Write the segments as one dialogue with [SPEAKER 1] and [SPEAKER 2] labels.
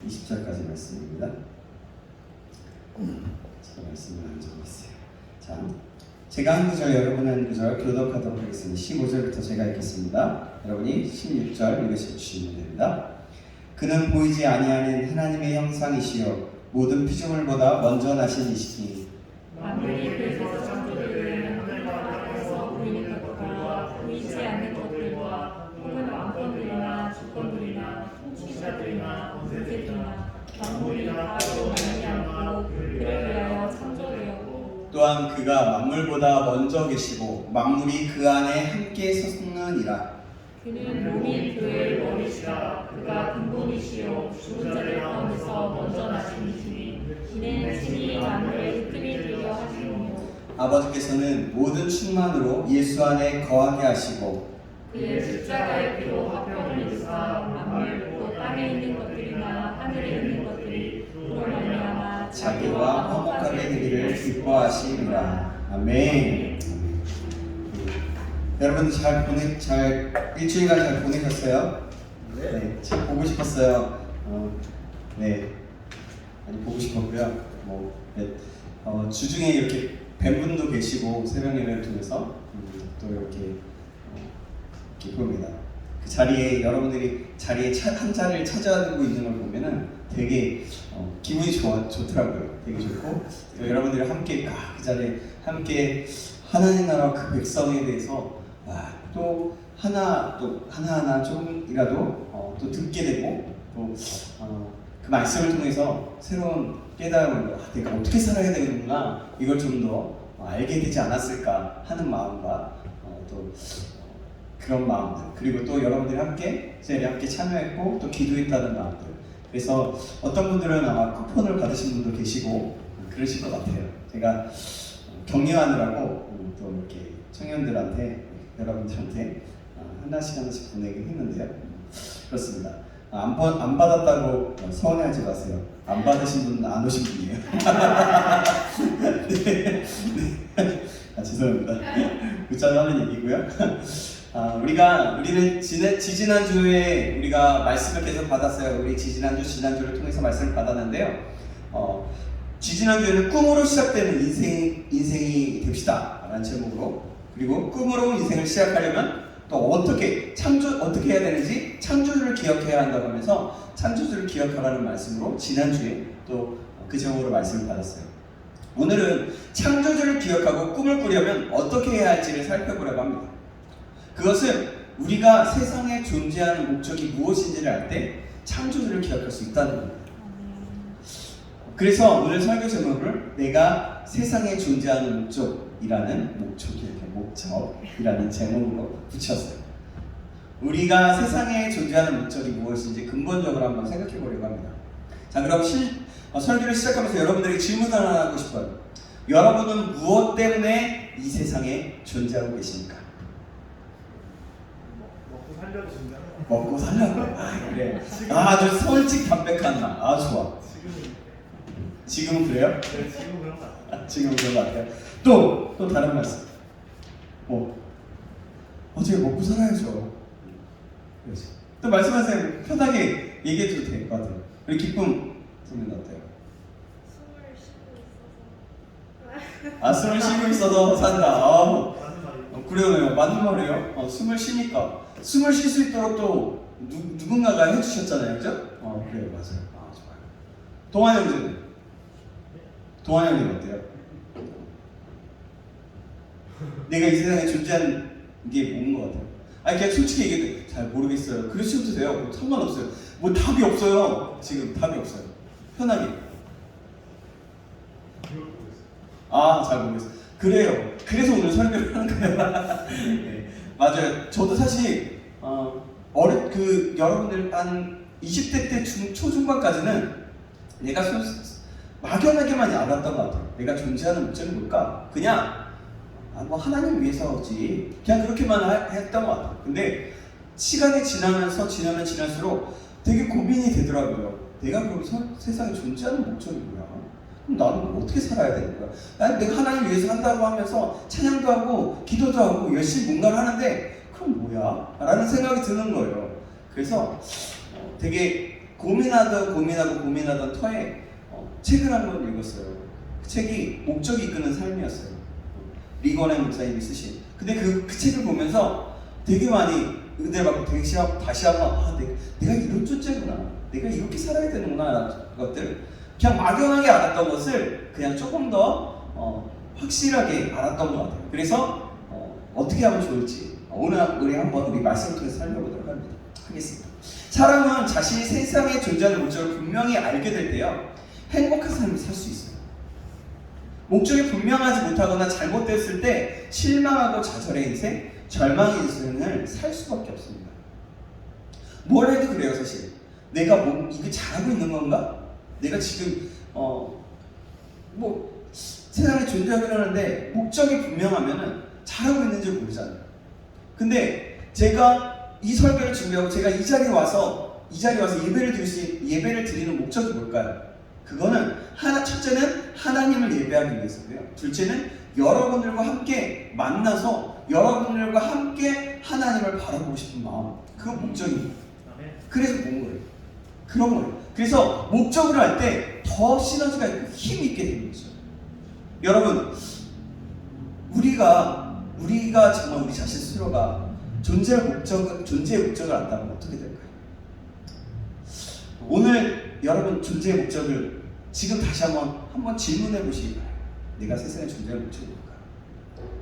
[SPEAKER 1] 20절까지 말씀입니다. 제가 말씀을 안 적었어요. 자, 제가 한 구절, 여러분 한 구절 교독하도록 하겠습니다. 15절부터 제가 읽겠습니다. 여러분이 16절 읽으시면 됩니다. 그는 보이지 아니하는 하나님의 형상이시요 모든 피조물보다 먼저 나신 이시니
[SPEAKER 2] 만물이 그에서 창조되되 하늘과 땅에서 보이는 것들과 보이지 않는 것들과 혹은 왕권들이나 주권들이나 통치자들이나 권세들이나 만물이 다 그로 말미암고 그를 위하여 창조되었고
[SPEAKER 1] 또한 그가 만물보다 먼저 계시고 만물이 그 안에 함께 섰느니라.
[SPEAKER 2] 그는 몸이 교회의 머리시라. 그가 근본이시요 죽은 자들 가운데서 먼저 나신 이시니 이는 친히 만물의 으뜸이 되려 하시느니라.
[SPEAKER 1] 아버지께서는 모든 충만으로 예수 안에 거하게 하시고
[SPEAKER 2] 그의 십자가의 피로 화평을 이루사 만물 곧 땅에 있는 것들이나 하늘에 있는 것들이 그로 말미암아
[SPEAKER 1] 자기와 화목하게 되기를 기뻐하시니라. 아멘. 여러분 잘 일주일간 잘 보내셨어요? 네, 참 보고 싶었어요. 네, 많이 보고 싶었고요. 주중에 이렇게 뵌분도 계시고 새벽 예배를 통해서 또 이렇게 기쁩니다. 그 자리에 여러분들이 자리에 한 자리를 찾아가고 있는 걸 보면은 되게 기분이 좋더라고요. 되게 좋고 여러분들이 함께 그 자리에 함께 하나님 나라 그 백성에 대해서 또 하나하나 조금이라도 또 듣게 되고 또 그 말씀을 통해서 새로운 깨달음을 내가 어떻게 살아야 되는구나 이걸 좀 더 알게 되지 않았을까 하는 마음과 또 그런 마음들 그리고 또 여러분들이 함께 참여했고 또 기도했다는 마음들 그래서 어떤 분들은 아마 쿠폰을 받으신 분도 계시고 그러실 것 같아요. 제가 격려하느라고 또 이렇게 청년들한테 여러분들한테 하나씩 보내긴 했는데요. 그렇습니다. 안 받았다고 서운해하지 마세요. 안 받으신 분은 안 오신 분이에요. 네. 죄송합니다. 웃자는 얘기고요. 우리는 지지난주에 우리가 말씀을 계속 받았어요. 우리 지난주를 통해서 말씀을 받았는데요. 지지난주에는 꿈으로 시작되는 인생이 됩시다 라는 제목으로 그리고 꿈으로 인생을 시작하려면 또 어떻게 해야 되는지 창조주를 기억해야 한다고 하면서 창조주를 기억하라는 말씀으로 지난주에 또 그 제목으로 말씀을 받았어요. 오늘은 창조주를 기억하고 꿈을 꾸려면 어떻게 해야 할지를 살펴보려고 합니다. 그것은 우리가 세상에 존재하는 목적이 무엇인지를 알 때 창조주를 기억할 수 있다는 겁니다. 그래서 오늘 설교 제목을 내가 세상에 존재하는 목적이라는 목적이라는 제목으로 붙였어요. 우리가 세상에 존재하는 목적이 무엇인지 근본적으로 한번 생각해 보려고 합니다. 자, 그럼 설교를 시작하면서 여러분들에게 질문 하나 하고 싶어요. 여러분은 무엇 때문에 이 세상에 존재하고 계십니까? 먹고 살려고. 그래. 아주 솔직 담백한 나. 좋아. 지금은 그래요?
[SPEAKER 3] 네, 지금 그런 거 같아요.
[SPEAKER 1] 지금은 그런 것 같아요. 또 다른 말씀. 어차피 먹고 살아야죠. 그렇지. 또 말씀하세요. 편하게 얘기해도 될 것 같아요. 우리 기쁨 선생님 어때요? 숨을 쉬고 있어서 산다. 그러네요. 맞는 말이에요. 숨을 쉬니까. 숨을 쉴 수 있도록 또 누군가가 해주셨잖아요. 그죠? 그래요. 맞아요. 좋아요. 동환 형제는? 동환 형님 어때요? 내가 이 세상에 존재하는 게 뭔 것 같아요? 그냥 솔직히 얘기해도 잘 모르겠어요. 그러셔도 돼요. 상관없어요. 답이 없어요. 지금 답이 없어요. 편하게. 잘 모르겠어요. 그래요. 그래서 오늘 설교를 하는 거예요. 네, 맞아요. 저도 사실 여러분들 한 20대 때 초중반까지는 내가 막연하게만 알았던 것 같아요. 내가 존재하는 목적이 뭘까? 그냥 하나님 위해서지. 그냥 그렇게만 했던 것 같아요. 근데 시간이 지날수록 되게 고민이 되더라고요. 내가 그럼 세상에 존재하는 목적이 뭐야? 그럼 나는 어떻게 살아야 되는 거야? 내가 하나님 위해서 한다고 하면서 찬양도 하고 기도도 하고 열심히 뭔가를 하는데 그럼 뭐야? 라는 생각이 드는 거예요. 그래서 되게 고민하던 터에 책을 한 권 읽었어요. 그 책이 목적이 이끄는 삶이었어요. 리건의 목사님이 쓰신. 근데 그 책을 보면서 되게 많이 은혜를 받고 다시 한번 내가 이런 존재구나, 내가 이렇게 살아야 되는구나 라는 것들, 그냥 막연하게 알았던 것을 그냥 조금 더 확실하게 알았던 것 같아요. 그래서 어떻게 하면 좋을지 오늘 우리 한번 우리 말씀을 통해서 살펴보도록 하겠습니다. 사람은 자신이 세상에 존재하는 목적을 분명히 알게 될 때요, 행복한 삶을 살 수 있어요. 목적이 분명하지 못하거나 잘못됐을 때 실망하고 좌절의 인생, 절망의 인생을 살 수밖에 없습니다. 뭘 해도 그래요. 사실 내가 이게 잘하고 있는 건가? 내가 지금 세상에 존재하긴 하는데 목적이 분명하면은 잘하고 있는지 모르잖아요. 근데 제가 이 설교를 준비하고 제가 이 자리에 와서 예배를 드리는 목적이 뭘까요? 그거는 첫째는 하나님을 예배하기 위해서고요. 둘째는 여러분들과 함께 만나서 여러분들과 함께 하나님을 바라보고 싶은 마음, 그거 목적입니다. 그래서 본 거예요. 그런 거예요. 그래서 목적을 할 때 더 시너지가 있고 힘이 있게 되는 거죠. 여러분, 우리가 정말 우리 자신 스스로가 존재의 목적을 안다면 어떻게 될까요? 오늘 여러분 존재의 목적을 지금 다시 한번 질문해 보시기 바랍니다. 내가 세상에 존재할 목적이 뭘까요?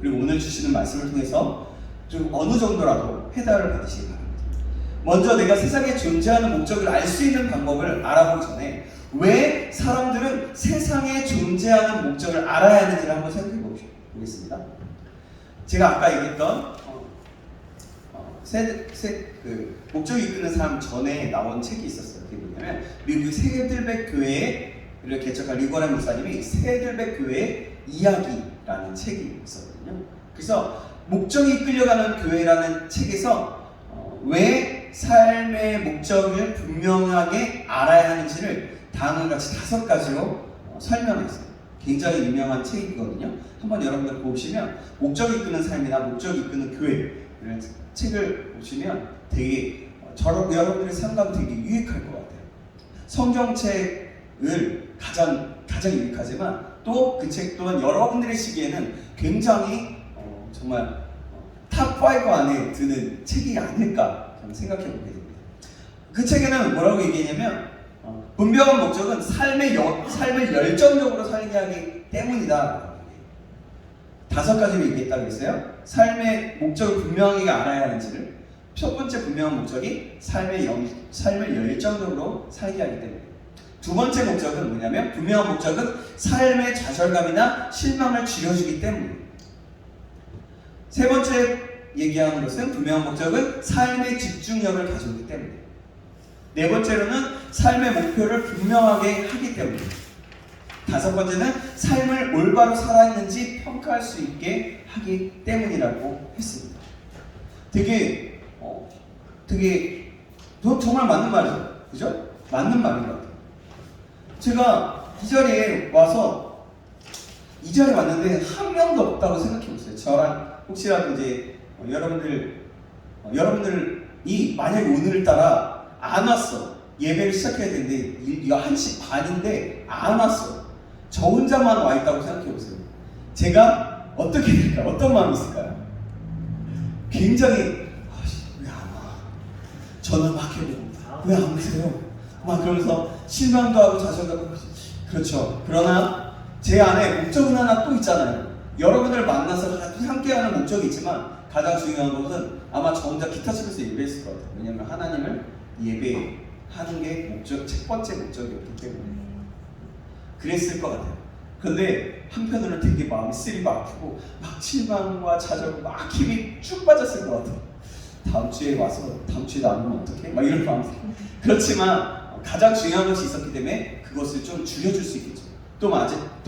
[SPEAKER 1] 그리고 오늘 주시는 말씀을 통해서 좀 어느 정도라도 해답을 받으시기 바랍니다. 먼저 내가 세상에 존재하는 목적을 알 수 있는 방법을 알아보기 전에 왜 사람들은 세상에 존재하는 목적을 알아야 하는지를 한번 생각해 보겠습니다. 제가 아까 얘기했던 목적이 이끄는 삶 전에 나온 책이 있었어요. 그게 뭐냐면 미국 새들백 교회를 개척한 리건의 목사님이 새들백 교회의 이야기라는 책이 있었거든요. 그래서 목적이 이끌려가는 교회라는 책에서 왜 삶의 목적을 분명하게 알아야 하는지를 다음과 같이 5가지로 설명했어요. 굉장히 유명한 책이거든요. 한번 여러분들 보시면 목적이 이끄는 삶이나 목적이 이끄는 교회 이런 책을 보시면 되게 여러분들의 삶과 되게 유익할 것 같아요. 성경책을 가장 유익하지만 또 그 책 또한 여러분들의 시기에는 굉장히 정말 탑 5 안에 드는 책이 아닐까 저는 생각해 보게 됩니다. 그 책에는 뭐라고 얘기했냐면 분명한 목적은 삶을 열정적으로 살게 하기 때문이다. 5가지를 얘기했다고 했어요. 삶의 목적을 분명하게 알아야 하는지를. 첫 번째 분명한 목적이 삶을 열정적으로 살게 하기 때문에. 두 번째 목적은 뭐냐면 분명한 목적은 삶의 좌절감이나 실망을 줄여주기 때문에. 세 번째 얘기하는 것은 분명한 목적은 삶의 집중력을 가져오기 때문에. 네 번째로는 삶의 목표를 분명하게 하기 때문에. 5번째는 삶을 올바로 살았는지 평가할 수 있게 하기 때문이라고 했습니다. 되게 정말 맞는 말이죠. 그죠? 맞는 말인 것 같아요. 제가 이 자리에 왔는데 한 명도 없다고 생각해 보세요. 저랑 혹시라도 이제 여러분들이 만약에 오늘따라 안 왔어. 예배를 시작해야 되는데 1시 반인데 안 왔어. 저 혼자만 와 있다고 생각해 보세요. 제가 어떻게 될까요? 어떤 마음이 있을까요? 굉장히 왜 안 와? 전화 막 해보고 왜 안 오세요? 막 그러면서 실망도 하고 좌절도 하고. 그렇죠. 그러나 제 안에 목적은 하나 또 있잖아요. 여러분을 만나서 함께하는 목적이 있지만 가장 중요한 것은 아마 저 혼자 기타 치면서 예배했을 것 같아요. 왜냐하면 하나님을 예배하는 게 첫 번째 목적이었기 때문에 그랬을 것 같아요. 그런데 한편으로는 되게 마음이 쓰리고 아프고 막 실망과 좌절과 막 힘이 쭉 빠졌을 것 같아요. 다음 주에 안 오면 어떡해? 막 이런 마음. 그렇지만 가장 중요한 것이 있었기 때문에 그것을 좀 줄여줄 수 있겠죠. 또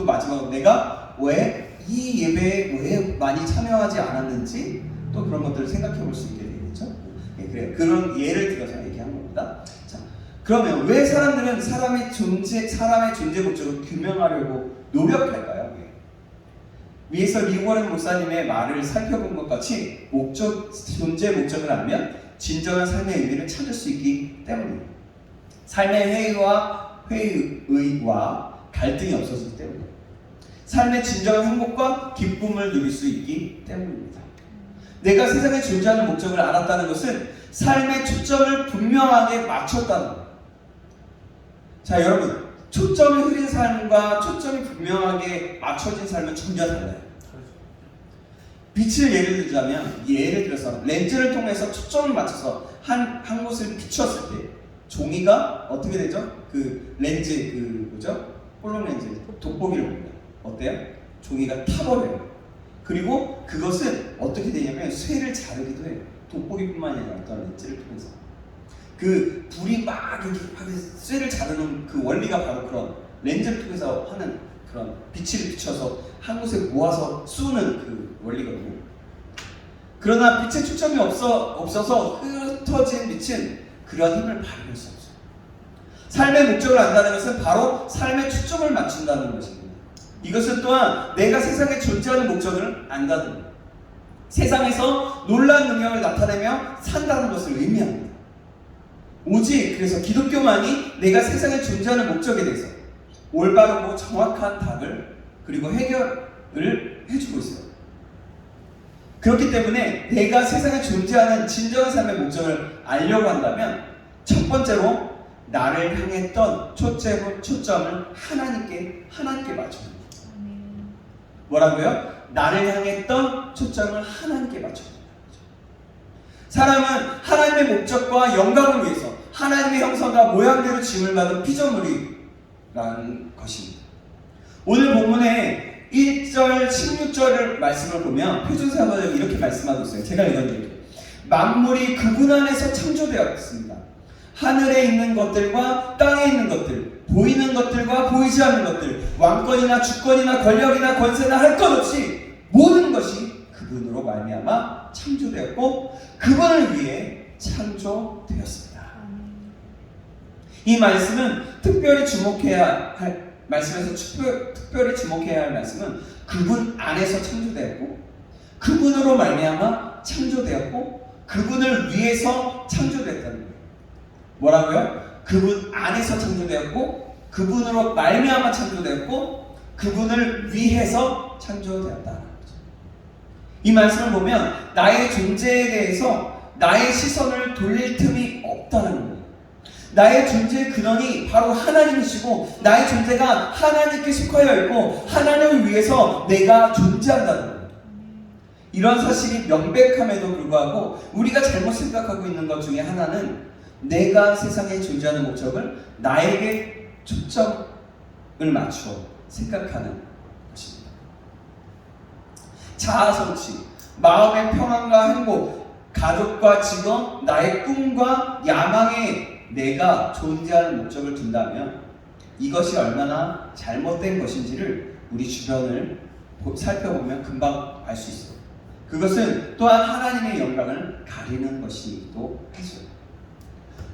[SPEAKER 1] 마지막으로 내가 왜 이 예배에 왜 많이 참여하지 않았는지 또 그런 것들을 생각해 볼 수 있게 되겠죠. 네, 그래요. 그런 예를 들어서 얘기한 겁니다. 자, 그러면 왜 사람들은 사람의 존재 목적을 규명하려고 노력할까요? 위에서 리고렌 목사님의 말을 살펴본 것 같이 존재 목적을 알면 진정한 삶의 의미를 찾을 수 있기 때문입니다. 삶의 회의와 갈등이 없어지기 때문에 삶의 진정한 행복과 기쁨을 누릴 수 있기 때문입니다. 내가 세상에 존재하는 목적을 알았다는 것은 삶의 초점을 분명하게 맞췄다는 거예요. 자, 여러분, 초점이 흐린 삶과 초점이 분명하게 맞춰진 삶은 전혀 달라요. 빛을 예를 들어서 렌즈를 통해서 초점을 맞춰서 한 곳을 비추었을 때 종이가 어떻게 되죠? 그 렌즈 볼록 렌즈 돋보기를 봅니다. 어때요? 종이가 타버려요. 그리고 그것은 어떻게 되냐면 쇠를 자르기도 해요. 돋보기뿐만 아니라 어떤 렌즈를 통해서 그 불이 막 이렇게 쇠를 자르는 그 원리가 바로 그런 렌즈를 통해서 하는 그런 빛을 비춰서 한 곳에 모아서 쏘는 그 원리거든요. 그러나 빛의 초점이 없어서 흩어진 빛은 그런 힘을 발휘할 수 없어요. 삶의 목적을 안다는 것은 바로 삶의 초점을 맞춘다는 것입니다. 이것은 또한 내가 세상에 존재하는 목적을 안다는 것, 세상에서 놀라운 능력을 나타내며 산다는 것을 의미합니다. 오직 그래서 기독교만이 내가 세상에 존재하는 목적에 대해서 올바르고 정확한 답을 그리고 해결을 해주고 있어요. 그렇기 때문에 내가 세상에 존재하는 진정한 삶의 목적을 알려고 한다면 첫 번째로 나를 향했던 초점을 하나님께 맞춰야 합니다. 뭐라고요? 나를 향했던 초점을 하나님께 맞춰야 합니다. 사람은 하나님의 목적과 영광을 위해서 하나님의 형상과 모양대로 지음을 받은 피조물이라는 것입니다. 오늘 본문에 1절, 16절을 말씀을 보면 표준사본은 이렇게 말씀하고 있어요. 제가 읽어드릴게요. 만물이 그분 안에서 창조되었습니다. 하늘에 있는 것들과 땅에 있는 것들, 보이는 것들과 보이지 않는 것들, 왕권이나 주권이나 권력이나 권세나 할 것 없이 모든 것이 그분으로 말미암아 창조되었고 그분을 위해 창조되었습니다. 이 말씀은 특별히 주목해야 할 말씀은 그분 안에서 창조되었고 그분으로 말미암아 창조되었고 그분을 위해서 창조되었다는 거예요. 뭐라고요? 그분 안에서 창조되었고 그분으로 말미암아 창조되었고 그분을 위해서 창조되었다는 거죠. 이 말씀을 보면 나의 존재에 대해서 나의 시선을 돌릴 틈이 없다는 거예요. 나의 존재의 근원이 바로 하나님이시고 나의 존재가 하나님께 속하여 있고 하나님을 위해서 내가 존재한다는 거예요. 이런 사실이 명백함에도 불구하고 우리가 잘못 생각하고 있는 것 중에 하나는 내가 세상에 존재하는 목적을 나에게 초점을 맞추어 생각하는 것입니다. 자아 성취, 마음의 평안과 행복, 가족과 직업, 나의 꿈과 야망에 내가 존재하는 목적을 둔다면 이것이 얼마나 잘못된 것인지를 우리 주변을 살펴보면 금방 알 수 있어요. 그것은 또한 하나님의 영광을 가리는 것이기도 하죠.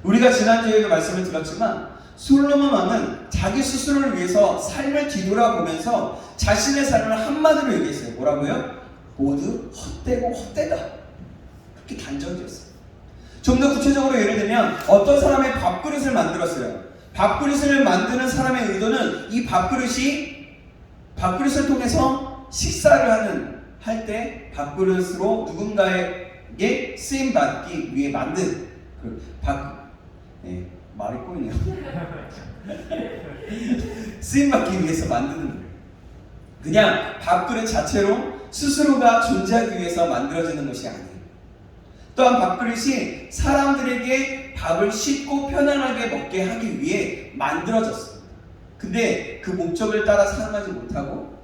[SPEAKER 1] 우리가 지난주에도 말씀을 들었지만 솔로몬 왕은 자기 스스로를 위해서 삶을 뒤돌아보면서 자신의 삶을 한마디로 얘기했어요. 뭐라고요? 모두 헛되고 헛되다. 그렇게 단정지었어요. 좀 더 구체적으로 예를 들면 어떤 사람의 밥그릇을 만들었어요. 밥그릇을 만드는 사람의 의도는 이 밥그릇을 통해서 식사를 할 때 밥그릇으로 누군가에게 쓰임 받기 위해 만든 말이 꼬이네요. 쓰임 받기 위해서 만드는 거예요. 그냥 밥그릇 자체로 스스로가 존재하기 위해서 만들어지는 것이 아니에요. 또한 밥그릇이 사람들에게 밥을 쉽고 편안하게 먹게 하기 위해 만들어졌습니다. 근데 그 목적을 따라 사용하지 못하고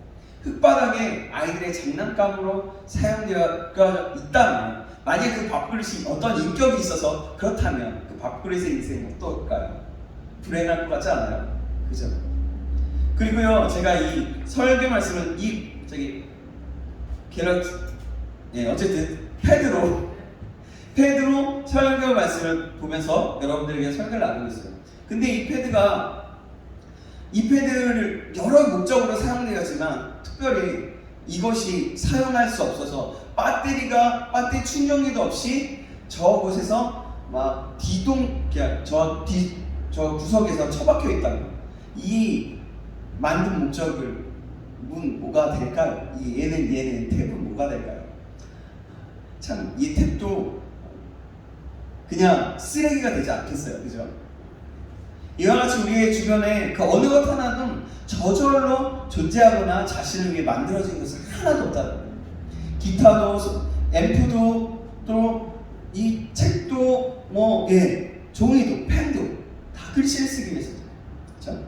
[SPEAKER 1] 흙바닥에 아이들의 장난감으로 사용되어 있다면 만약 그 밥그릇이 어떤 인격이 있어서 그렇다면 그 밥그릇의 인생은 어떨까요? 불행할 것 같지 않아요? 그죠? 그리고요 제가 이 설교 말씀은 어쨌든 패드로 설교 말씀을 보면서 여러분들에게 설교를 나누고 있어요. 근데 이 패드를 여러 목적으로 사용되었지만 특별히 이것이 사용할 수 없어서 배터리 충전기도 없이 저곳에서 막 저 구석에서 처박혀 있다면 이 만든 목적을 뭐가 될까요? 얘는 탭은 뭐가 될까요? 참 이 탭도 그냥 쓰레기가 되지 않겠어요, 그죠? 이와 같이 우리의 주변에 그 어느 것 하나도 저절로 존재하거나 자신을 위해 만들어진 것은 하나도 없다는 거예요. 기타도, 앰프도, 또 이 책도, 종이도, 펜도 다 글씨를 쓰기 위해서죠. 그렇죠?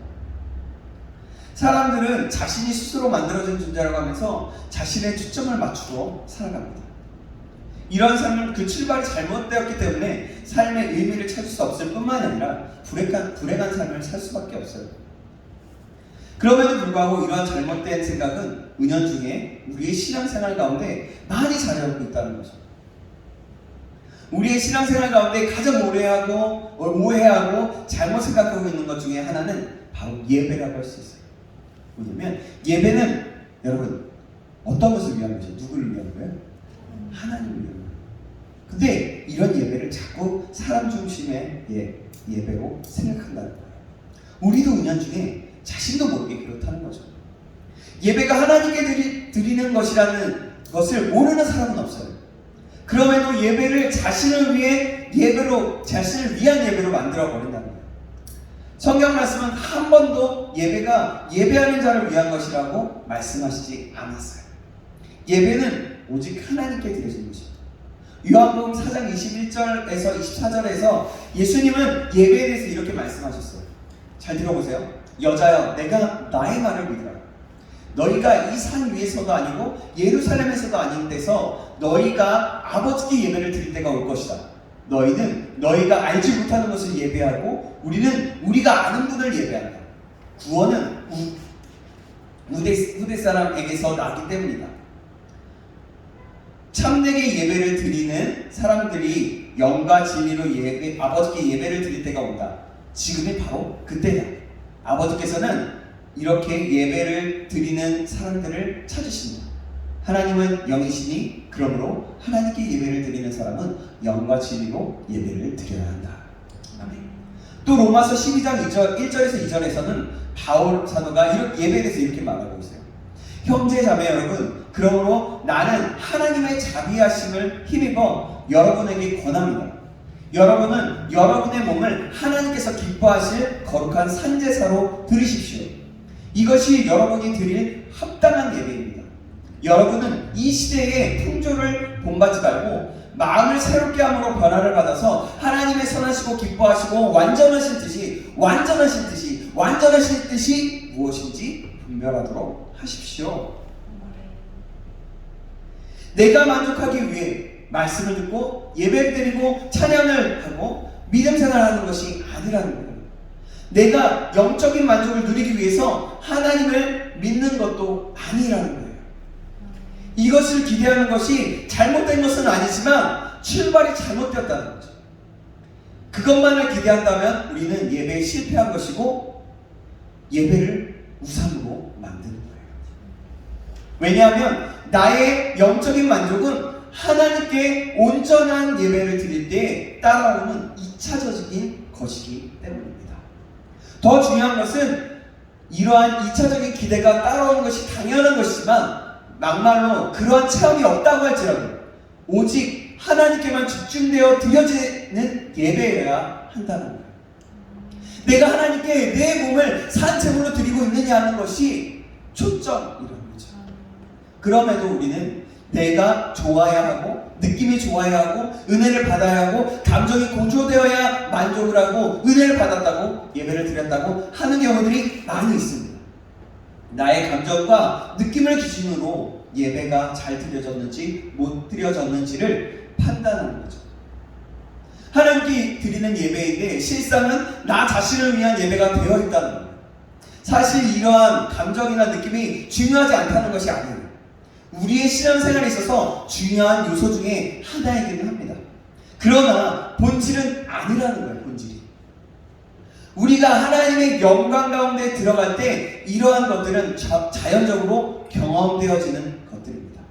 [SPEAKER 1] 사람들은 자신이 스스로 만들어진 존재라고 하면서 자신의 초점을 맞추고 살아갑니다. 이런 삶은 그 출발이 잘못되었기 때문에 삶의 의미를 찾을 수 없을 뿐만 아니라 불행한 삶을 살 수밖에 없어요. 그럼에도 불구하고 이러한 잘못된 생각은 은연중에 우리의 신앙생활 가운데 많이 자리하고 있다는 거죠. 우리의 신앙생활 가운데 가장 오해하고 잘못 생각하고 있는 것 중에 하나는 바로 예배라고 할 수 있어요. 뭐냐면 예배는 여러분 어떤 것을 위한 것이에요? 누구를 위한 거예요? 하나님을 위한 거예요. 근데 이런 예배를 자꾸 사람 중심의 예배로 생각한다는 거예요. 우리도 은연중에 자신도 모르게 그렇다는 거죠. 예배가 하나님께 드리는 것이라는 것을 모르는 사람은 없어요. 그럼에도 예배를 자신을 위한 예배로 만들어 버린다는 거예요. 성경 말씀은 한 번도 예배가 예배하는 자를 위한 것이라고 말씀하시지 않았어요. 예배는 오직 하나님께 드려진 것입니다. 요한복음 4장 21절에서 24절에서 예수님은 예배에 대해서 이렇게 말씀하셨어요. 잘 들어보세요. 여자여, 내가 나의 말을 믿으라. 너희가 이 산 위에서도 아니고 예루살렘에서도 아닌 데서 너희가 아버지께 예배를 드릴 때가 올 것이다. 너희는 너희가 알지 못하는 것을 예배하고 우리는 우리가 아는 분을 예배한다. 구원은 후대 사람에게서 나기 때문이다. 참되게 예배를 드리는 사람들이 영과 진리로 아버지께 예배를 드릴 때가 온다. 지금이 바로 그때다. 아버지께서는 이렇게 예배를 드리는 사람들을 찾으십니다. 하나님은 영이시니 그러므로 하나님께 예배를 드리는 사람은 영과 진리로 예배를 드려야 한다. 아멘. 또 로마서 12장 1절에서 2절에서는 바울 사도가 이렇게 예배에 대해서 이렇게 말하고 있어요. 형제 자매 여러분, 그러므로 나는 하나님의 자비하심을 힘입어 여러분에게 권합니다. 여러분은 여러분의 몸을 하나님께서 기뻐하실 거룩한 산제사로 드리십시오. 이것이 여러분이 드릴 합당한 예배입니다. 여러분은 이 시대의 풍조를 본받지 말고 마음을 새롭게 함으로 변화를 받아서 하나님의 선하시고 기뻐하시고 완전하신 뜻이 무엇인지 분별하도록 하십시오. 내가 만족하기 위해 말씀을 듣고 예배를 드리고 찬양을 하고 믿음 생활하는 것이 아니라는 거예요. 내가 영적인 만족을 누리기 위해서 하나님을 믿는 것도 아니라는 거예요. 이것을 기대하는 것이 잘못된 것은 아니지만 출발이 잘못되었다는 거죠. 그것만을 기대한다면 우리는 예배에 실패한 것이고 예배를 우상으로 만드는 거예요. 왜냐하면 나의 영적인 만족은 하나님께 온전한 예배를 드릴 때 따라오는 2차적인 것이기 때문입니다. 더 중요한 것은 이러한 2차적인 기대가 따라오는 것이 당연한 것이지만 막말로 그러한 체험이 없다고 할지라도 오직 하나님께만 집중되어 드려지는 예배여야 한다는 거예요. 내가 하나님께 내 몸을 산제물로 드리고 있느냐 하는 것이 초점이라는 거죠. 그럼에도 우리는 내가 좋아야 하고 느낌이 좋아야 하고 은혜를 받아야 하고 감정이 고조되어야 만족을 하고 은혜를 받았다고 예배를 드렸다고 하는 경우들이 많이 있습니다. 나의 감정과 느낌을 기준으로 예배가 잘 드려졌는지 못 드려졌는지를 판단하는 거죠. 하나님께 드리는 예배인데 실상은 나 자신을 위한 예배가 되어 있다는 거예요. 사실 이러한 감정이나 느낌이 중요하지 않다는 것이 아니에요. 우리의 신앙생활에 있어서 중요한 요소 중에 하나이기는 합니다. 그러나 본질은 아니라는 거예요. 본질이. 우리가 하나님의 영광 가운데 들어갈 때 이러한 것들은 자연적으로 경험되어지는 것들입니다.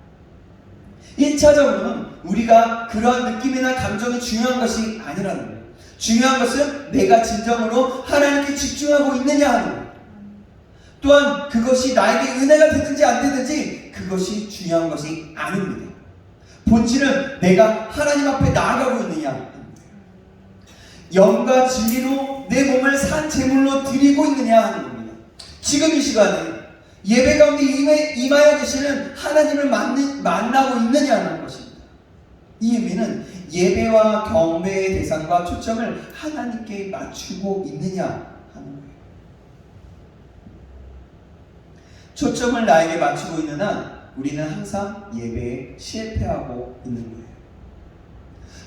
[SPEAKER 1] 1차적으로는 우리가 그러한 느낌이나 감정이 중요한 것이 아니라는 거예요. 중요한 것은 내가 진정으로 하나님께 집중하고 있느냐 하는 거예요. 또한 그것이 나에게 은혜가 되든지 안 되든지 그것이 중요한 것이 아닙니다. 본질은 내가 하나님 앞에 나아가고 있느냐 하는 거예요. 영과 진리로 내 몸을 산 제물로 드리고 있느냐 하는 겁니다. 지금 이 시간에 예배 가운데 임하여 계시는 하나님을 만나고 있느냐 하는 것입니다. 이 의미는 예배와 경배의 대상과 초점을 하나님께 맞추고 있느냐 하는 거예요. 초점을 나에게 맞추고 있는 한 우리는 항상 예배에 실패하고 있는 거예요.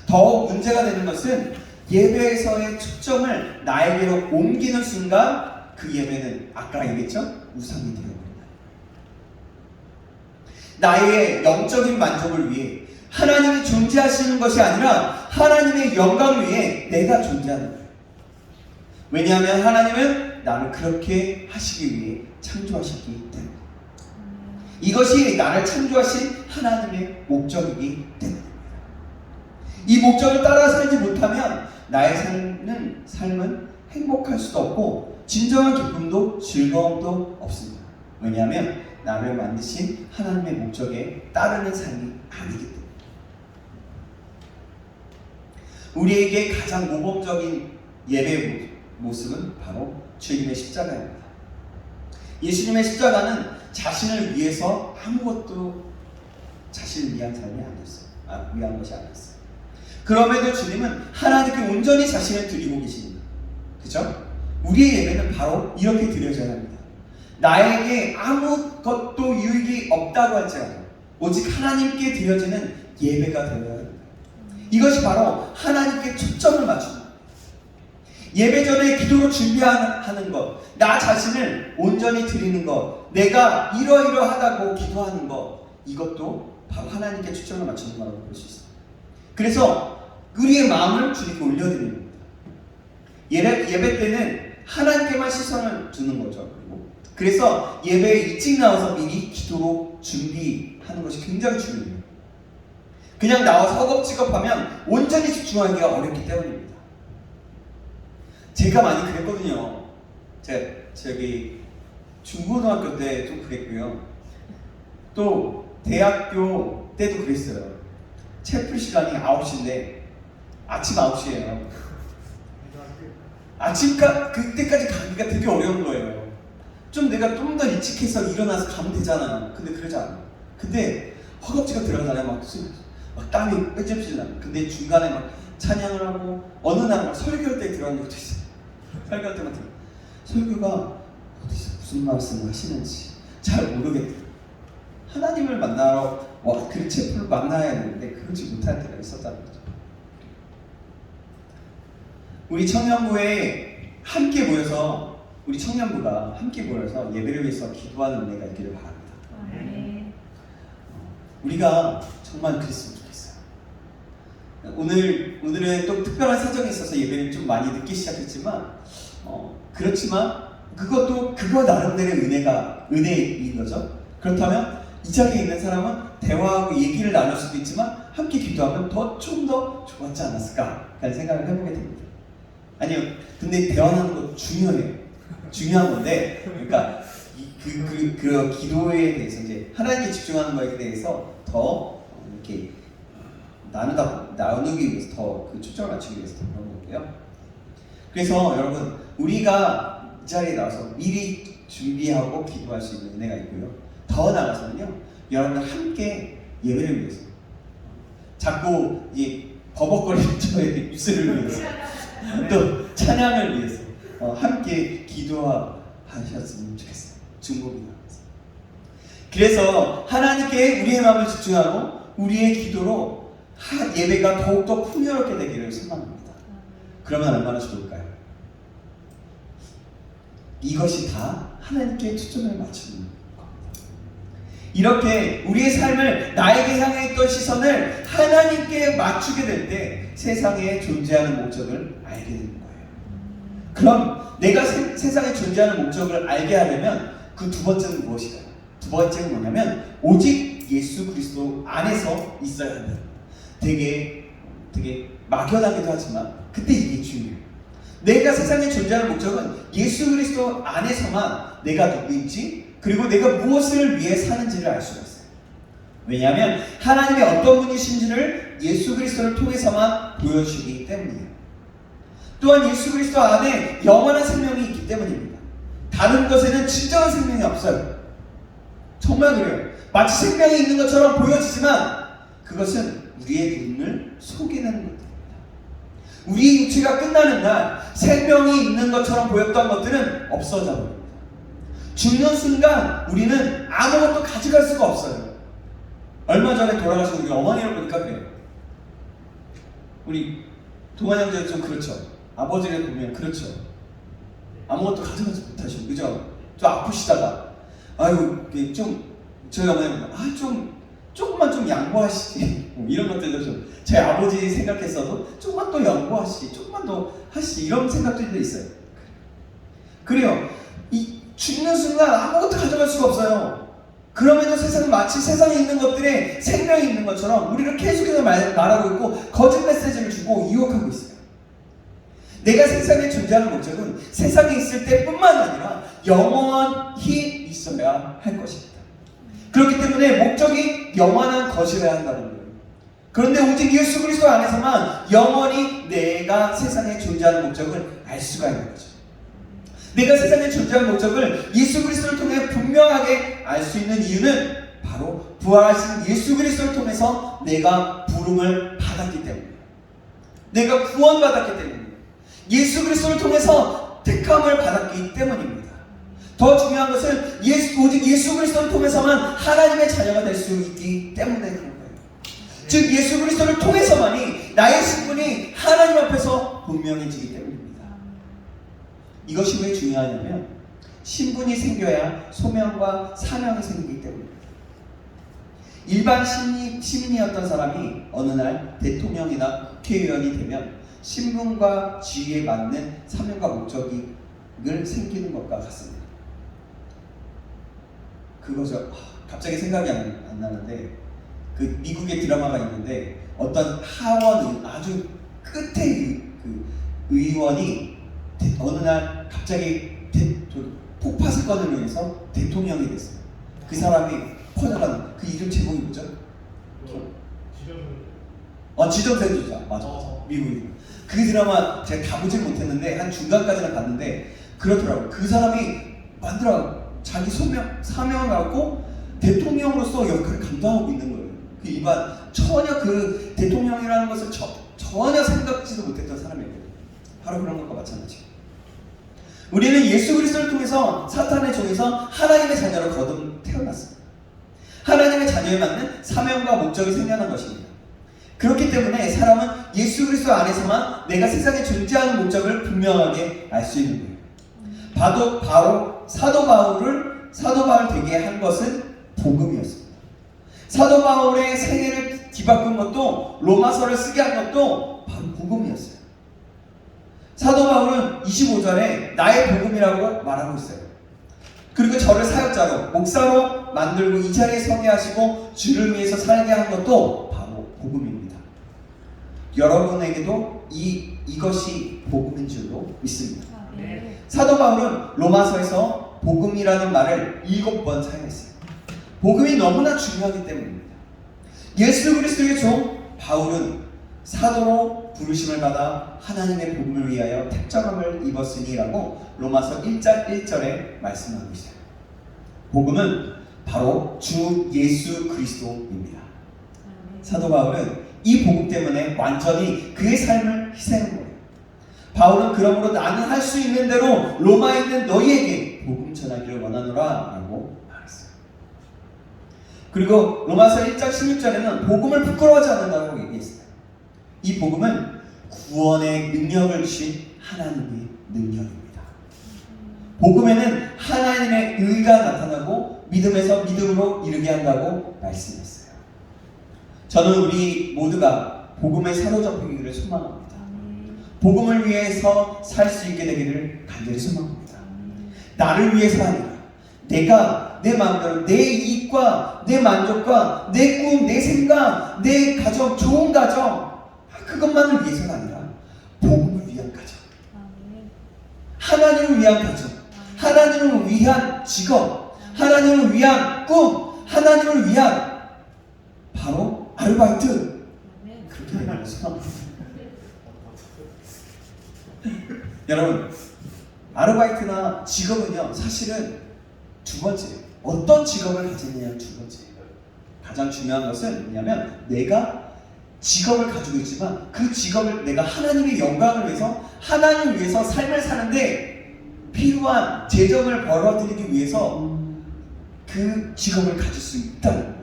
[SPEAKER 1] 더욱 문제가 되는 것은 예배에서의 초점을 나에게로 옮기는 순간 그 예배는 아까 얘기했죠? 우상이 되어버린다. 나의 영적인 만족을 위해 하나님이 존재하시는 것이 아니라 하나님의 영광을 위해 내가 존재하는 거예요. 왜냐하면 하나님은 나를 그렇게 하시기 위해 창조하셨기 때문에, 이것이 나를 창조하신 하나님의 목적이기 때문입니다. 이 목적을 따라 살지 못하면 나의 삶은 행복할 수도 없고 진정한 기쁨도 즐거움도 없습니다. 왜냐하면 나를 만드신 하나님의 목적에 따르는 삶이 아니기 때문에. 우리에게 가장 모범적인 예배의 모습은 바로 주님의 십자가입니다. 예수님의 십자가는 자신을 위해서 아무것도 자신을 위한 삶이 아니었어요. 위한 것이 아니었어요. 그럼에도 주님은 하나님께 온전히 자신을 드리고 계십니다. 그죠? 우리의 예배는 바로 이렇게 드려져야 합니다. 나에게 아무것도 유익이 없다고 할지라도 오직 하나님께 드려지는 예배가 되어야 합니다. 이것이 바로 하나님께 초점을 맞추는 것. 예배 전에 기도로 준비하는 것, 나 자신을 온전히 드리는 것, 내가 이러이러하다고 기도하는 것, 이것도 바로 하나님께 초점을 맞추는 거라고 볼 수 있습니다. 그래서 우리의 마음을 주님께 올려드리는 겁니다. 예배 때는 하나님께만 시선을 두는 거죠. 그래서 예배에 일찍 나와서 미리 기도로 준비하는 것이 굉장히 중요해요. 그냥 나와서 허겁지겁하면 온전히 집중하기가 어렵기 때문입니다. 제가 많이 그랬거든요. 제가 저기 중고등학교 때 좀 그랬고요. 또 대학교 때도 그랬어요. 채플 시간이 9시인데 아침 9시예요. 그때까지 가기가 되게 어려운 거예요. 좀 내가 좀 더 일찍해서 일어나서 가면 되잖아. 근데 그러지 않아. 근데 허겁지겁 들어가다가 막 땀이 삐질삐질 나. 근데 중간에 막 찬양을 하고 어느 날 막 설교할 때 들어간 적도 있어요. 설교할 때만 들어. 설교가 어디서 무슨 말씀을 하시는지 잘 모르겠다. 하나님을 만나러 그 채플을 만나야 하는데 그러지 못할 때가 있었다는 거죠. 우리 청년부에 함께 모여서 예배를 위해서 기도하는 은혜가 있기를 바랍니다. 우리가 정말 그랬으면 좋겠어요. 오늘은 또 특별한 사정이 있어서 예배를 좀 많이 늦게 시작했지만 그렇지만 그거 나름대로의 은혜인 거죠. 그렇다면 이 자리에 있는 사람은 대화하고 얘기를 나눌 수도 있지만 함께 기도하면 좀 더 좋았지 않았을까 라는 생각을 해보게 됩니다. 아니요, 근데 대화하는 거 중요한 건데, 그러니까 그 기도에 대해서 이제 하나님께 집중하는 거에 대해서 더 이렇게 나누기 위해서 더 그 초점을 맞추기 위해서 더 그런 거고요. 그래서 여러분, 우리가 이 자리에 나와서 미리 준비하고 기도할 수 있는 은혜가 있고요. 더 나아가서는요, 여러분들 함께 예배를 위해서, 자꾸 이 버벅거리는 저의 입술을 위해서, 또 찬양을 위해서 함께 기도하셨으면 좋겠어요. 중복이 나와서. 그래서 하나님께 우리의 마음을 집중하고 우리의 기도로 예배가 더욱더 풍요롭게 되기를 소망합니다. 그러면 얼마나 좋을까요? 이것이 다 하나님께 초점을 맞추는 겁니다. 이렇게 우리의 삶을 나에게 향해 있던 시선을 하나님께 맞추게 될 때 세상에 존재하는 목적을 알게 되는 거예요. 그럼 내가 세상에 존재하는 목적을 알게 하려면 그 두 번째는 무엇일까요? 두 번째는 뭐냐면 오직 예수 그리스도 안에서 있어야 한다. 되게 막연하기도 하지만 그때 이게 중요해요. 내가 세상에 존재하는 목적은 예수 그리스도 안에서만 내가 누구인지 그리고 내가 무엇을 위해 사는지를 알 수가 있어요. 왜냐하면 하나님의 어떤 분이신지를 예수 그리스도를 통해서만 보여주기 때문이에요. 또한 예수 그리스도 안에 영원한 생명이 있기 때문입니다. 다른 것에는 진정한 생명이 없어요. 정말 그래요. 마치 생명이 있는 것처럼 보여지지만 그것은 우리의 눈을 속이는 것들입니다. 우리의 육체가 끝나는 날 생명이 있는 것처럼 보였던 것들은 없어져 버립니다. 죽는 순간 우리는 아무것도 가져갈 수가 없어요. 얼마 전에 돌아가신 우리 어머니를 보니까 그래요. 우리 동안 형제도 좀 그렇죠. 아버지를 보면 그렇죠. 아무것도 가져가지 못하시고, 그죠? 좀 아프시다가, 아유, 좀, 저희 어머니는, 조금만 좀 양보하시지. 이런 것들도 좀, 제 아버지 생각했어도, 조금만 더 양보하시지. 조금만 더 하시지. 이런 생각들도 있어요. 그래요. 이 죽는 순간 아무것도 가져갈 수가 없어요. 그럼에도 세상은 마치 세상에 있는 것들에 생명이 있는 것처럼 우리를 계속해서 말하고 있고, 거짓 메시지를 주고 유혹하고 있어요. 내가 세상에 존재하는 목적은 세상에 있을 때뿐만 아니라 영원히 있어야 할 것입니다. 그렇기 때문에 목적이 영원한 것이어야 한다는 거예요. 그런데 오직 예수 그리스도 안에서만 영원히 내가 세상에 존재하는 목적을 알 수가 있는 거죠. 내가 세상에 존재하는 목적을 예수 그리스도를 통해 분명하게 알 수 있는 이유는 바로 부활하신 예수 그리스도를 통해서 내가 부름을 받았기 때문이에요. 내가 구원받았기 때문이에요. 예수 그리스도를 통해서 택함을 받았기 때문입니다. 더 중요한 것은 오직 예수 그리스도를 통해서만 하나님의 자녀가 될 수 있기 때문에 그런 거예요. 즉 예수 그리스도를 통해서만이 나의 신분이 하나님 앞에서 분명해지기 때문입니다. 이것이 왜 중요하냐면 신분이 생겨야 소명과 사명이 생기기 때문입니다. 일반 시민이었던 사람이 어느 날 대통령이나 국회의원이 되면 신분과 지위에 맞는 사명과 목적이 생기는 것과 같습니다. 그거죠. 갑자기 생각이 안 나는데 그 미국의 드라마가 있는데 어떤 하원 아주 끝에 그 의원이 어느 날 갑자기 폭파 사건을 위해서 대통령이 됐어요. 그 사람이 퍼져가는 그 이름 제목이 뭐죠? 지정생주자. 맞아. 미국이. 그 드라마 제가 다 보질 못했는데 한 중간까지는 봤는데 그렇더라고요. 그 사람이 자기 사명을 갖고 대통령으로서 역할을 감당하고 있는 거예요. 그 일반 전혀 그 대통령이라는 것을 전혀 생각지도 못했던 사람이에요. 바로 그런 것과 마찬가지예요. 우리는 예수 그리스도를 통해서 사탄의 종에서 하나님의 자녀로 거듭 태어났습니다. 하나님의 자녀에 맞는 사명과 목적이 생겨난 것입니다. 그렇기 때문에 사람은 예수 그리스도 안에서만 내가 세상에 존재하는 목적을 분명하게 알 수 있는 거예요. 바로 사도 바울 되게 한 것은 복음이었습니다. 사도 바울의 생애를 뒤바꾼 것도 로마서를 쓰게 한 것도 바로 복음이었어요. 사도 바울은 25절에 나의 복음이라고 말하고 있어요. 그리고 저를 사역자로 목사로 만들고 이 자리에 서게 하시고 주를 위해서 살게 한 것도 바로 복음입니다. 여러분에게도 이것이 복음인 줄로 믿습니다. 사도 바울은 로마서에서 복음이라는 말을 7번 사용했어요. 복음이 너무나 중요하기 때문입니다. 예수 그리스도의 종 바울은 사도로 부르심을 받아 하나님의 복음을 위하여 택정함을 입었으니라고 로마서 1장 1절에 말씀하고 있어요. 복음은 바로 주 예수 그리스도입니다. 사도 바울은 이 복음 때문에 완전히 그의 삶을 희생한 거예요. 바울은 그러므로 나는 할 수 있는 대로 로마에 있는 너희에게 복음 전하기를 원하노라 라고 말했어요. 그리고 로마서 1장 16절에는 복음을 부끄러워하지 않는다고 얘기했어요. 이 복음은 구원의 능력을 주신 하나님의 능력입니다. 복음에는 하나님의 의가 나타나고 믿음에서 믿음으로 이르게 한다고 말씀했어요. 저는 우리 모두가 복음에 사로잡히기를 소망합니다. 복음을 위해서 살 수 있게 되기를 간절히 소망합니다. 나를 위해서 아니라 내가 내 마음대로 내 이익과 내 만족과 내 꿈, 내 생각, 내 가정, 좋은 가정 그것만을 위해서가 아니라 복음 하나님을 위한 가정, 하나님을 위한 직업, 하나님을 위한 꿈, 하나님을 위한 바로 아르바이트. 그렇게 되는 거죠. 여러분, 아르바이트나 직업은요, 사실은 두 번째, 어떤 직업을 가지느냐는 두 번째. 가장 중요한 것은 뭐냐면, 내가 직업을 가지고 있지만 그 직업을 내가 하나님의 영광을 위해서, 하나님을 위해서 삶을 사는데 필요한 재정을 벌어들이기 위해서 그 직업을 가질 수 있다는 거예요.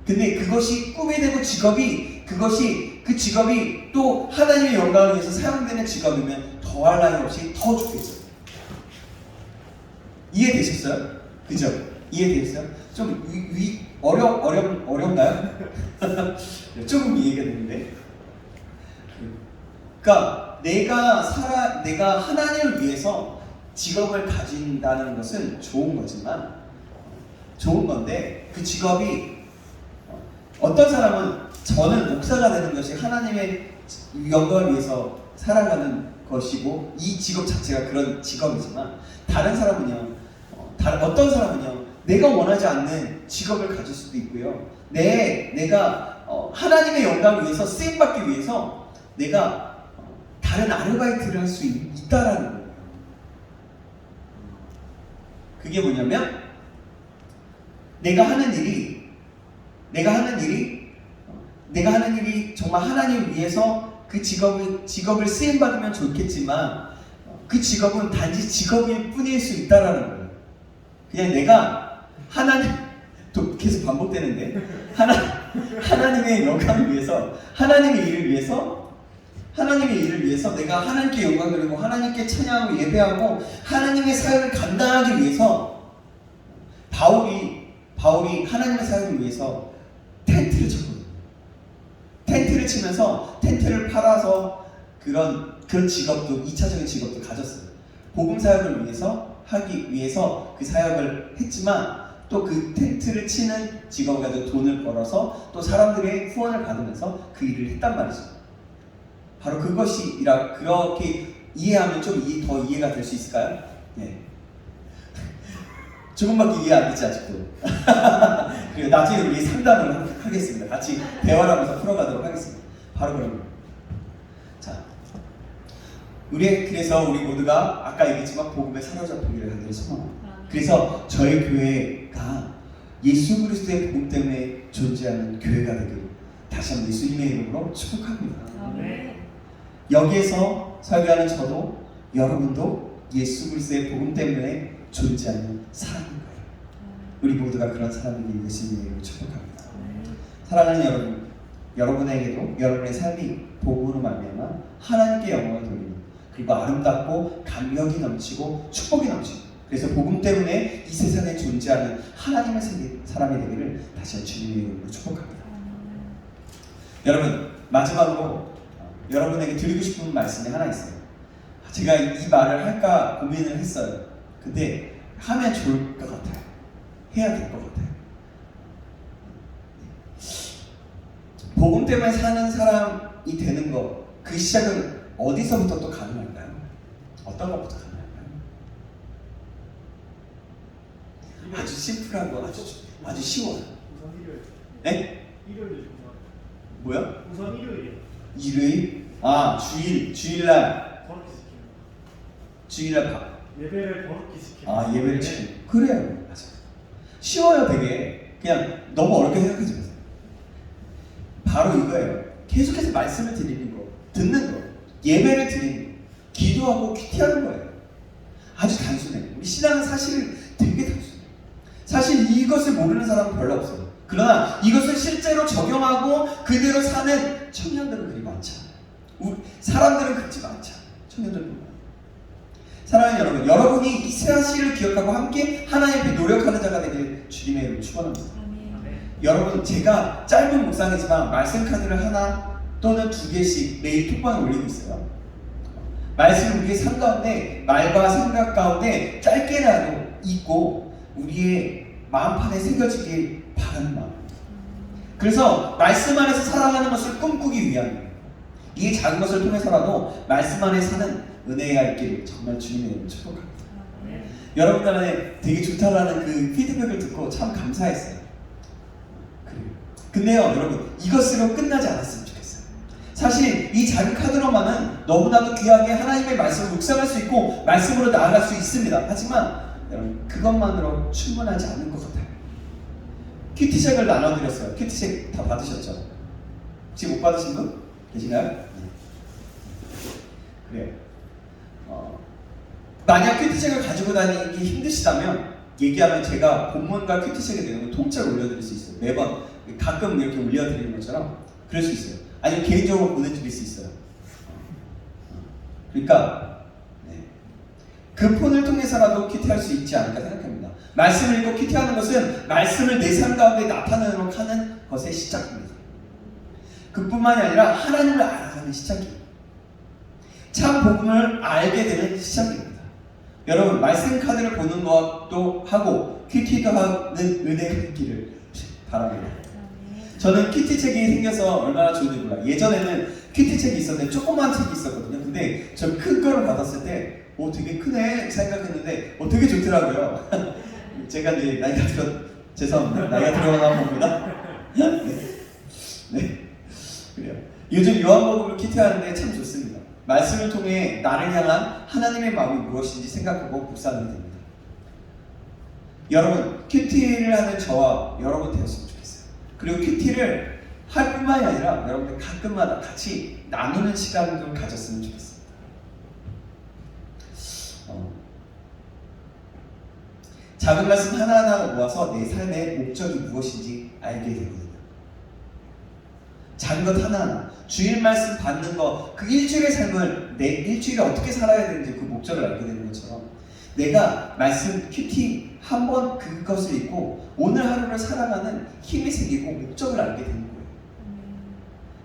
[SPEAKER 1] 근데 그것이 꿈이 되고 그 직업이 또 하나님의 영광을 위해서 사용되는 직업이면 더할 나위 없이 더 좋겠죠. 이해되셨어요? 그죠? 이해되셨어요? 좀 어려운가요? 조금 이해가 되는데. 그러니까 내가 하나님을 위해서 직업을 가진다는 것은 좋은 거지만, 좋은 건데, 그 직업이 어떤 사람은 저는 목사가 되는 것이 하나님의 영광을 위해서 살아가는 것이고 이 직업 자체가 그런 직업이지만, 다른 사람은요, 어떤 사람은요, 내가 원하지 않는 직업을 가질 수도 있고요, 내가 하나님의 영광을 위해서 쓰임받기 위해서 내가 다른 아르바이트를 할 수 있다라는 거예요. 그게 뭐냐면, 내가 하는 일이 정말 하나님을 위해서 그 직업을 쓰임받으면 좋겠지만, 그 직업은 단지 직업일 뿐일 수 있다라는 거예요. 그냥 내가 또 계속 반복되는데, 하나님의 영광을 위해서, 하나님의 일을 위해서 내가 하나님께 영광 돌리고 하나님께 찬양하고 예배하고 하나님의 사역을 감당하기 위해서, 바울이 하나님의 사역을 위해서 텐트를 쳤거든요. 텐트를 치면서 텐트를 팔아서 그런 직업도, 2차적인 직업도 가졌어요. 복음 사역을 하기 위해서 그 사역을 했지만, 또 그 텐트를 치는 직업을 가지고 돈을 벌어서 또 사람들의 후원을 받으면서 그 일을 했단 말이죠. 바로 그렇게 이해하면 좀 더 이해가 될 수 있을까요? 네. 조금밖에 이해 안 되지 아직도. 그리고 나중에 우리 상담을 하겠습니다. 같이 대화를 하면서 풀어가도록 하겠습니다. 바로 그런 거예요. 자, 그래서 우리 모두가 아까 얘기했지만 복음에 사로잡히기를 간절히 소망합니다. 그래서 저희 교회가 예수 그리스도의 복음 때문에 존재하는 교회가 되기를 다시 한번 예수님의 이름으로 축복합니다. 여기에서 설교하는 저도, 여러분도 예수 그리스도의 복음 때문에 존재하는 사람인 거예요. 우리 모두가 그런 사람들이 예수님의 이름으로 축복합니다. 사랑하는 여러분, 여러분에게도 여러분의 삶이 복음으로 말미암아 하나님께 영광을 돌리는, 그리고 아름답고 감격이 넘치고 축복이 넘치는, 그래서 복음 때문에 이 세상에 존재하는 하나님의 사람이 되기를 다시 한번 주님의 이름으로 축복합니다. 여러분, 마지막으로 여러분에게 드리고 싶은 말씀이 하나 있어요. 제가 이 말을 할까 고민을 했어요. 근데 하면 좋을 것 같아요. 해야 될 것 같아요. 복음 때문에 사는 사람이 되는 것, 그 시작은 어디서부터 또 가능할까요? 어떤 것부터 가능할까요? 아주 심플한 거, 아주 쉬워요.
[SPEAKER 3] 우선 일요일.
[SPEAKER 1] 네?
[SPEAKER 3] 일요일이죠.
[SPEAKER 1] 뭐야?
[SPEAKER 3] 우선 일요일이요.
[SPEAKER 1] 일요일? 아, 주일날.
[SPEAKER 3] 거룩히 지키는.
[SPEAKER 1] 주일날 밥.
[SPEAKER 3] 예배를 거룩히 지키는.
[SPEAKER 1] 아, 예배를 지키는. 그래요. 맞아요. 쉬워요, 되게. 그냥 너무 어렵게 생각하지 마세요. 바로 이거예요. 계속해서 말씀을 드리는 거, 듣는 거, 예배를 드리는 거, 기도하고 큐티하는 거예요. 아주 단순해요. 우리 신앙은 사실 되게 단순해요. 사실 이것을 모르는 사람은 별로 없어요. 그러나 이것을 실제로 적용하고 그대로 사는 청년들은 그리 많지 않아요. 사람들은 그렇지 많지 않아요. 청년들은 많아요. 사랑하는 여러분, 여러분이 이 사실을 기억하고 함께 하나님 앞에 노력하는 자가 되길 주님의 이름으로 축원합니다. 여러분, 제가 짧은 묵상이지만 말씀 카드를 하나 또는 2개씩 매일 톡방에 올리고 있어요. 말씀 우리의 삶 가운데, 말과 생각 가운데 짧게라도 있고 우리의 마음판에 새겨지길 바라는 마음입니다. 그래서 말씀 안에서 살아가는 것을 꿈꾸기 위함이에요. 이 작은 것을 통해서라도 말씀 안에 사는 은혜가 있기를 정말 주님의 이름으로 축복합니다. 여러분들 안에 되게 좋다라는 그 피드백을 듣고 참 감사했어요. 그래요. 근데요 여러분, 이것으로 끝나지 않았으면 좋겠어요. 사실 이 작은 카드로만은 너무나도 귀하게 하나님의 말씀을 묵상할 수 있고 말씀으로 나아갈 수 있습니다. 하지만 여러분, 그것만으로 충분하지 않은 것 같아요. 큐티책을 나눠드렸어요. 큐티책 다 받으셨죠? 혹시 못 받으신 분 계신가요? 네. 그래요. 만약 큐티책을 가지고 다니기 힘드시다면 얘기하면 제가 본문과 큐티책의 내용을 통째로 올려드릴 수 있어요. 매번 가끔 이렇게 올려드리는 것처럼 그럴 수 있어요. 아니면 개인적으로 보내드릴 수 있어요. 그러니까 그 폰을 통해서라도 큐티할 수 있지 않을까 생각합니다. 말씀을 읽고 큐티하는 것은 말씀을 내 삶 가운데 나타내도록 하는 것의 시작입니다. 그뿐만이 아니라 하나님을 알아가는 시작이에요. 참 복음을 알게 되는 시작입니다. 여러분, 말씀 카드를 보는 것도 하고 큐티도 하는 은혜가 있기를 바랍니다. 저는 큐티책이 생겨서 얼마나 좋은지 몰라요. 예전에는 큐티책이 있었는데 조그만 책이 있었거든요. 근데 저 큰 거를 받았을 때 되게 크네 생각했는데 되게 좋더라고요. 제가 이제 죄송합니다. 나이가 들어가나 봅니다. 네. 그래요. 요즘 요한복음을 큐티하는데 참 좋습니다. 말씀을 통해 나를 향한 하나님의 마음이 무엇인지 생각하고 묵상하게 됩니다. 여러분, 큐티를 하는 저와 여러분 되었으면 좋겠어요. 그리고 큐티를 할 뿐만이 아니라 여러분들 가끔마다 같이 나누는 시간을 가졌으면 좋겠습니다. 작은 말씀 하나하나 모아서 내 삶의 목적이 무엇인지 알게 되거든요. 작은 것 하나하나, 주일 말씀 받는 거, 그 일주일의 삶을 내 일주일에 어떻게 살아야 되는지 그 목적을 알게 되는 것처럼 내가 말씀 큐티 한 번 그것을 읽고 오늘 하루를 살아가는 힘이 생기고 목적을 알게 되는 거예요.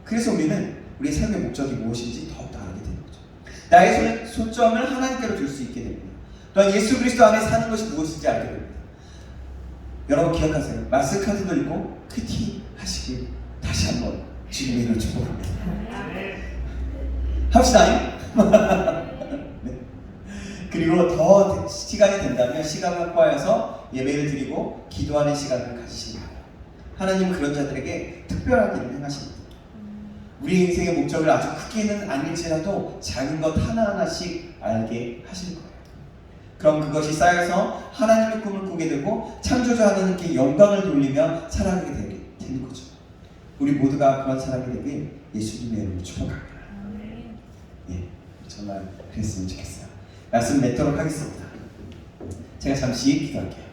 [SPEAKER 1] 그래서 우리는 우리의 삶의 목적이 무엇인지 더욱더 알게 되는 거죠. 나의 초점을 하나님께로 둘 수 있게 됩니다. 또한 예수 그리스도 안에 사는 것이 무엇인지 알게 됩니다. 여러분 기억하세요. 말씀 카드도 읽고 큐티 하시길 다시 한번 주님의 이름으로 축복합니다. 합시다. 네. 그리고 더 시간이 된다면 시간을 확보하여서 예배를 드리고 기도하는 시간을 가지시기 바랍니다. 하나님은 그런 자들에게 특별한 일을 행하십니다. 우리 인생의 목적을 아주 크게는 아닐지라도 작은 것 하나하나씩 알게 하실 거예요. 그럼 그것이 쌓여서 하나님의 꿈을 꾸게 되고 창조주 하나님께 영광을 돌리며 살아가게 되는 거죠. 우리 모두가 그런 사람이 되길 예수님의 이름으로 축복합니다. 예, 정말 그랬으면 좋겠어요. 말씀 맺도록 하겠습니다. 제가 잠시 기도할게요.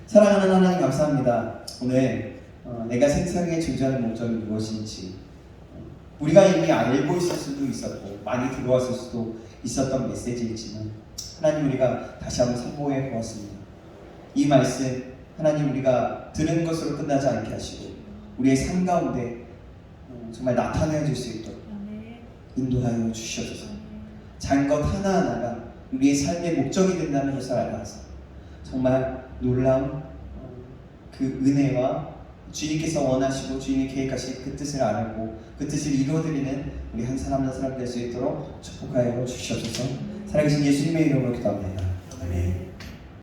[SPEAKER 1] 사랑하는 하나님 감사합니다. 오늘 내가 세상에 존재하는 목적이 무엇인지 우리가 이미 알고 있을 수도 있었고 많이 들어왔을 수도 있었던 메시지이지만 하나님 우리가 다시 한번 선보해 보았습니다. 이 말씀 하나님 우리가 들은 것으로 끝나지 않게 하시고 우리의 삶 가운데 정말 나타내 줄 수 있도록 인도하여 주시옵소서. 작은 것 하나하나가 우리의 삶의 목적이 된다는 것을 알아서 정말 놀라운 그 은혜와 주님께서 원하시고 주님이 계획하신 그 뜻을 알고 그 뜻을 이루어드리는 우리 한 사람 한 사람 될 수 있도록 축복하여 주시옵소서. 살아계신 예수님의 이름으로 기도합니다. 아멘.